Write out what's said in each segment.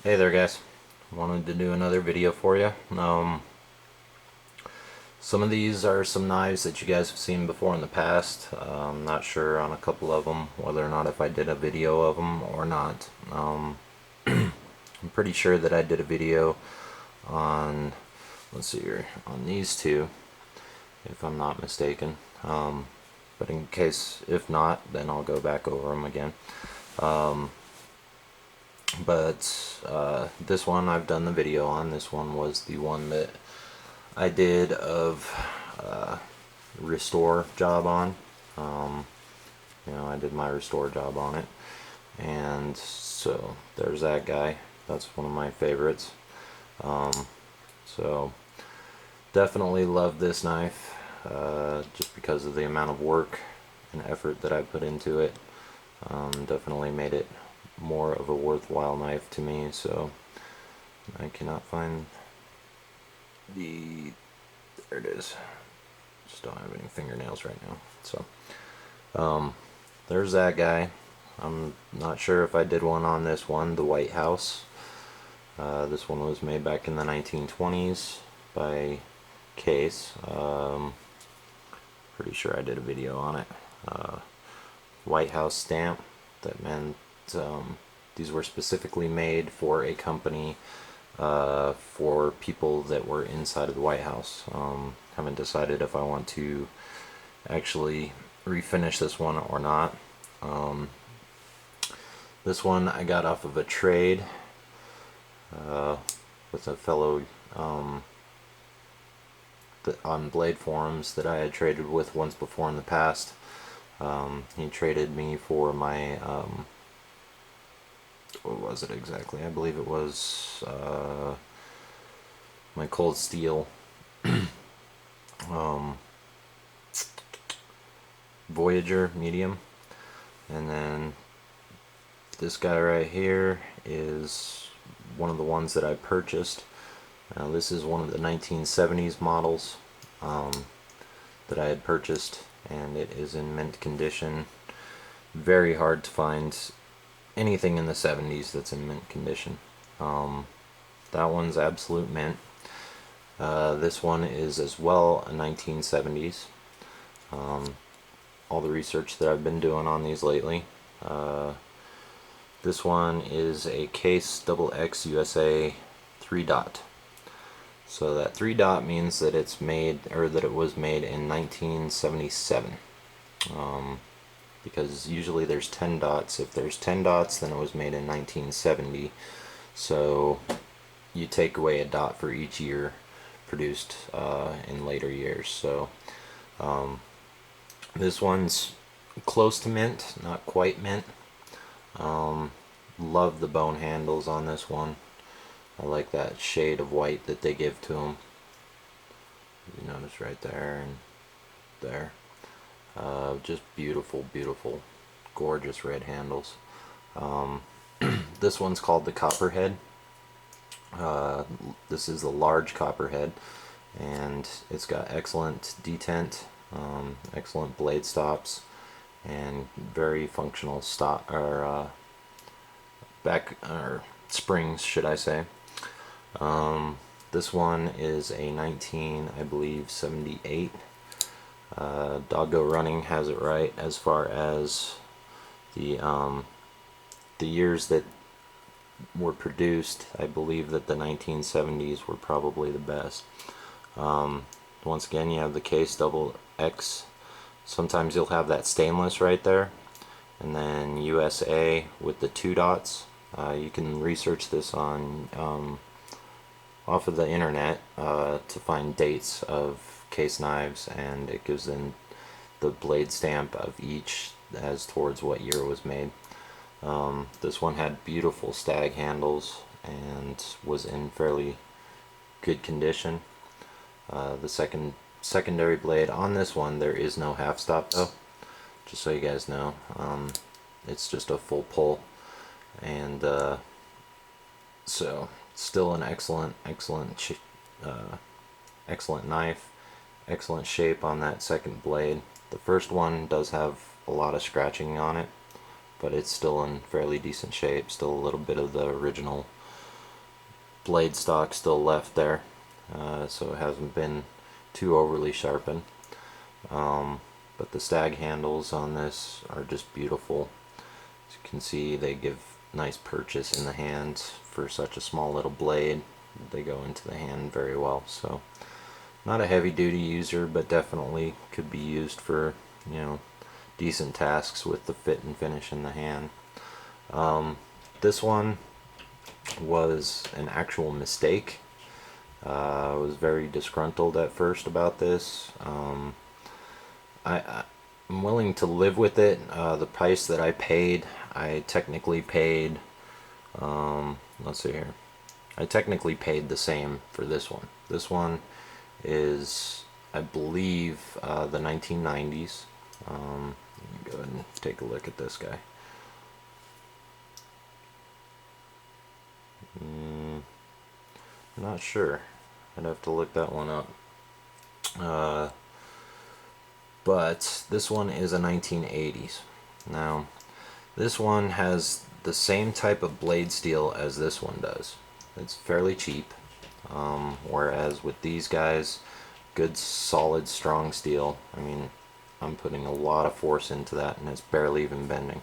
Hey there guys, wanted to do another video for you. Some of these are some knives that you guys have seen before in the past. I'm not sure on a couple of them whether or not if I did a video of them or not. I'm pretty sure that I did a video on, let's see here, on these two, if I'm not mistaken. But in case if not, then I'll go back over them again. But this one I've done the video on. This one was the one that I did of restore job on. I did my restore job on it, and so there's that guy. That's one of my favorites. So definitely love this knife, just because of the amount of work and effort that I put into it. Definitely made it more of a worthwhile knife to me. So I cannot find there it is. Just don't have any fingernails right now. So there's that guy. I'm not sure if I did one on this one, the White House. This one was made back in the 1920s by Case. Pretty sure I did a video on it. White House stamp. That meant these were specifically made for a company, for people that were inside of the White House. Haven't decided if I want to actually refinish this one or not. This one I got off of a trade with a fellow on Blade forums that I had traded with once before in the past. He traded me for my what was it exactly? I believe it was my cold steel Voyager medium, and then this guy right here is one of the ones that I purchased. Now this is one of the 1970s models that I had purchased, and it is in mint condition. Very hard to find anything in the 70s that's in mint condition. That one's absolute mint. This one is as well a 1970s. All the research that I've been doing on these lately. This one is a Case XX USA 3-dot. So that 3-dot means that it's made, or that it was made in 1977. Because usually there's 10 dots. If there's 10 dots, then it was made in 1970. So you take away a dot for each year produced in later years. So this one's close to mint, not quite mint. Love the bone handles on this one. I like that shade of white that they give to them. You notice right there and there. Just beautiful, beautiful, gorgeous red handles. This one's called the Copperhead. This is the large Copperhead, and it's got excellent detent, excellent blade stops, and very functional stop or back or springs, should I say. This one is a 19, I believe, 78. Doggo Running has it right as far as the years that were produced. I believe that the 1970s were probably the best. Once again, you have the Case XX. Sometimes you'll have that stainless right there, and then USA with the 2 dots. You can research this on off of the internet to find dates of Case knives, and it gives them the blade stamp of each as towards what year it was made. This one had beautiful stag handles and was in fairly good condition. The secondary blade on this one, there is no half stop though, just so you guys know. It's just a full pull, and so still an excellent knife, excellent shape on that second blade. The first one does have a lot of scratching on it, but it's still in fairly decent shape. Still a little bit of the original blade stock still left there, so it hasn't been too overly sharpened. But the stag handles on this are just beautiful. As you can see, they give nice purchase in the hands for such a small little blade. They go into the hand very well. So not a heavy duty user, but definitely could be used for, you know, decent tasks with the fit and finish in the hand. This one was an actual mistake. I was very disgruntled at first about this. I'm willing to live with it. The price that I paid, I technically paid, let's see here, I technically paid the same for this one. This one is, I believe, the 1990s. Let me go ahead and take a look at this guy. I'm not sure. I'd have to look that one up. But this one is a 1980s. Now, this one has the same type of blade steel as this one does. It's fairly cheap, whereas with these guys, good solid strong steel. I mean, I'm putting a lot of force into that and it's barely even bending.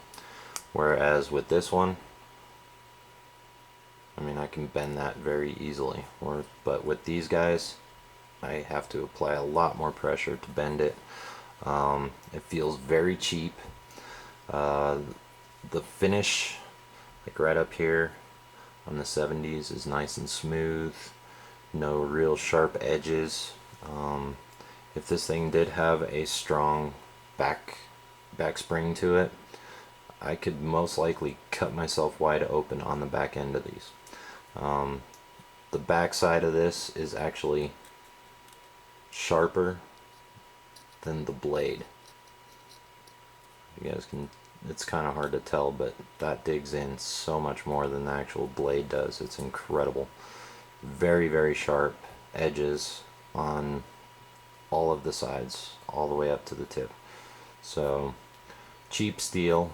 Whereas with this one, I mean, I can bend that very easily. But with these guys, I have to apply a lot more pressure to bend it. It feels very cheap. The finish, like right up here on the 70s, is nice and smooth. No real sharp edges. If this thing did have a strong back spring to it, I could most likely cut myself wide open on the back end of these. The back side of this is actually sharper than the blade. You guys can, it's kind of hard to tell, but that digs in so much more than the actual blade does. It's incredible. Very, very sharp edges on all of the sides, all the way up to the tip. So, cheap steel,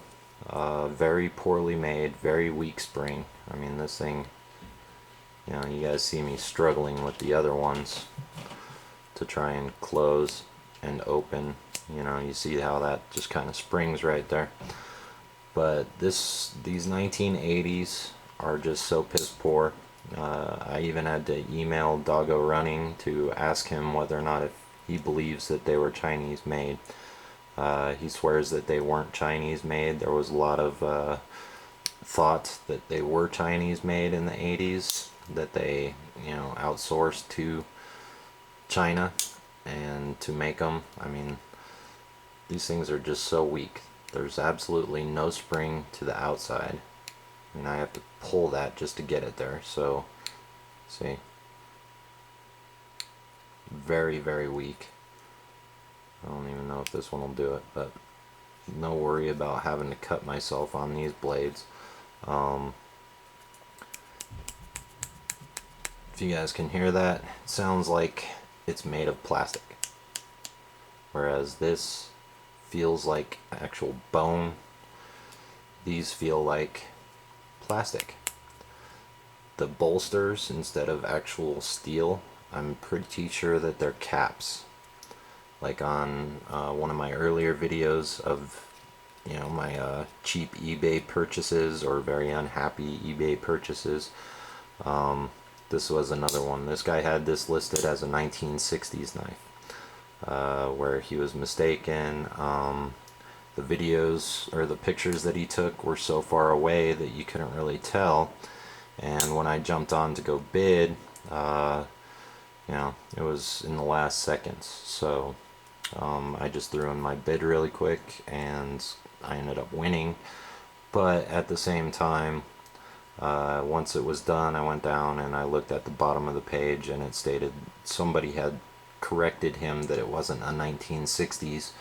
very poorly made, very weak spring. I mean, this thing, you know, you guys see me struggling with the other ones to try and close and open. You know, you see how that just kind of springs right there. But these 1980s are just so piss poor. I even had to email Doggo Running to ask him whether or not if he believes that they were Chinese made. He swears that they weren't Chinese made. There was a lot of thought that they were Chinese made in the 80s, that they, you know, outsourced to China and to make them. I mean, these things are just so weak. There's absolutely no spring to the outside, and I have to pull that just to get it there. So, see, very, very weak. I don't even know if this one will do it, but no worry about having to cut myself on these blades. If you guys can hear that, it sounds like it's made of plastic, whereas this feels like actual bone. These feel like plastic. The bolsters, instead of actual steel, I'm pretty sure that they're caps. Like on one of my earlier videos of, you know, my cheap eBay purchases or very unhappy eBay purchases, this was another one. This guy had this listed as a 1960s knife, where he was mistaken. The videos or the pictures that he took were so far away that you couldn't really tell, and when I jumped on to go bid, you know, it was in the last seconds. So I just threw in my bid really quick and I ended up winning. But at the same time, once it was done, I went down and I looked at the bottom of the page and it stated somebody had corrected him that it wasn't a 1960s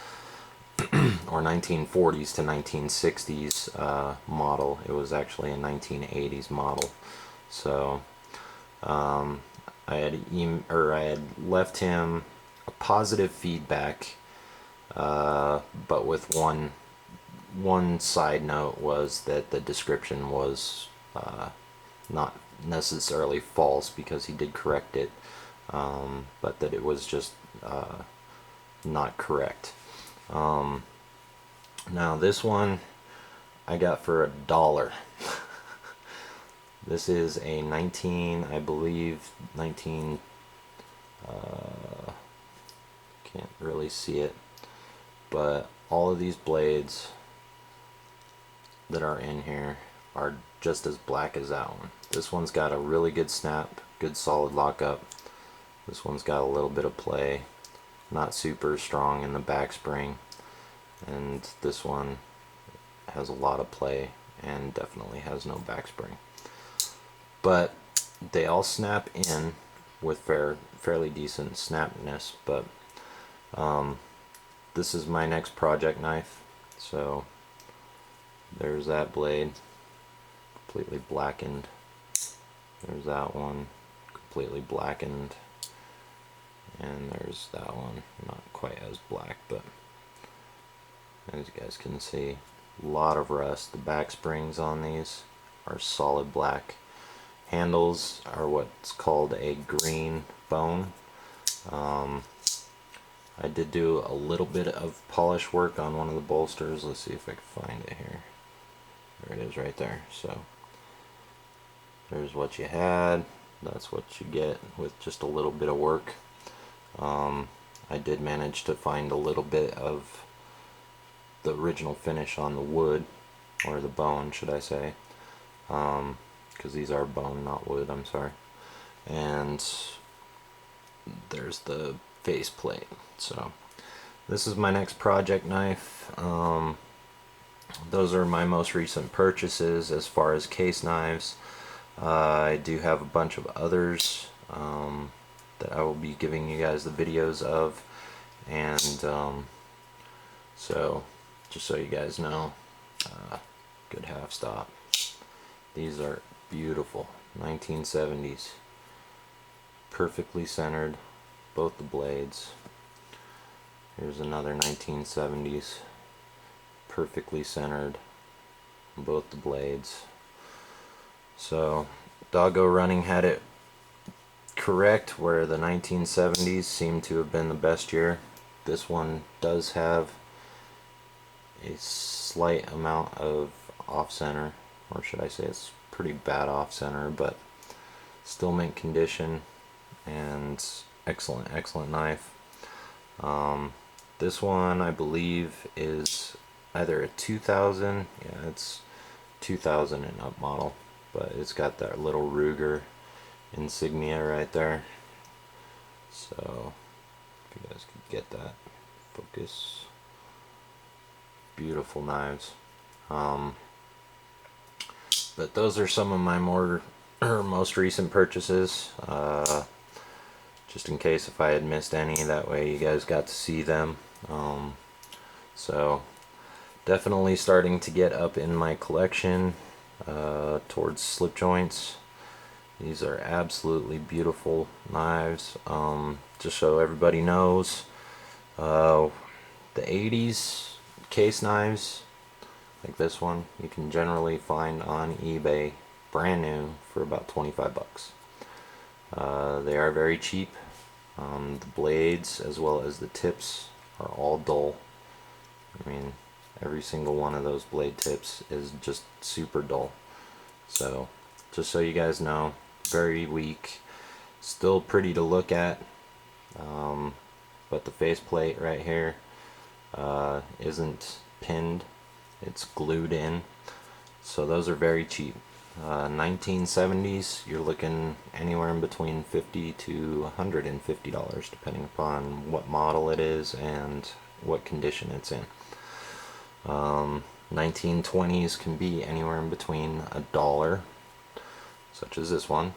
or 1940s to 1960s model. It was actually a 1980s model. So I had left him a positive feedback, but with one side note was that the description was not necessarily false because he did correct it, but that it was just not correct. Now this one I got for $1. This is a 19, I believe, 19, can't really see it, but all of these blades that are in here are just as black as that one. This one's got a really good snap, good solid lockup. This one's got a little bit of play, not super strong in the back spring, and this one has a lot of play and definitely has no back spring. But they all snap in with fairly decent snapness. But this is my next project knife, so there's that blade, completely blackened. There's that one, completely blackened. And there's that one, not quite as black, but as you guys can see, a lot of rust. The back springs on these are solid black. Handles are what's called a green bone. I did do a little bit of polish work on one of the bolsters. Let's see if I can find it here. There it is right there. So there's what you had. That's what you get with just a little bit of work. I did manage to find a little bit of the original finish on the wood, or the bone should I say, because these are bone, not wood, I'm sorry. And there's the face plate. So this is my next project knife. Those are my most recent purchases as far as case knives. I do have a bunch of others that I will be giving you guys the videos of, and so just so you guys know, good half stop. These are beautiful 1970s, perfectly centered, both the blades. Here's another 1970s, perfectly centered, both the blades. So Doggo Running had it correct, where the 1970s seem to have been the best year. This one does have a slight amount of off-center, or should I say it's pretty bad off-center, but still mint condition and excellent knife. This one I believe is either a 2000, yeah, it's 2000 and up model, but it's got that little Ruger insignia right there. So if you guys could get that focus, beautiful knives. But those are some of my most recent purchases, just in case if I had missed any, that way you guys got to see them. So definitely starting to get up in my collection towards slip joints. These are absolutely beautiful knives. Just so everybody knows, the 80s case knives like this one you can generally find on eBay brand new for about 25 bucks. They are very cheap. The blades as well as the tips are all dull. I mean, every single one of those blade tips is just super dull. So just so you guys know, very weak, still pretty to look at, but the faceplate right here isn't pinned, it's glued in. So those are very cheap. 1970s, you're looking anywhere in between $50 to $150 depending upon what model it is and what condition it's in. 1920s can be anywhere in between $1, such as this one,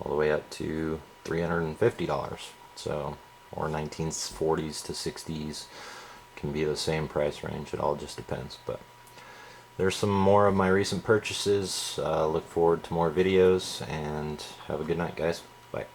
all the way up to $350. So, or 1940s to 60s can be the same price range. It all just depends. But there's some more of my recent purchases. Look forward to more videos, and have a good night, guys. Bye.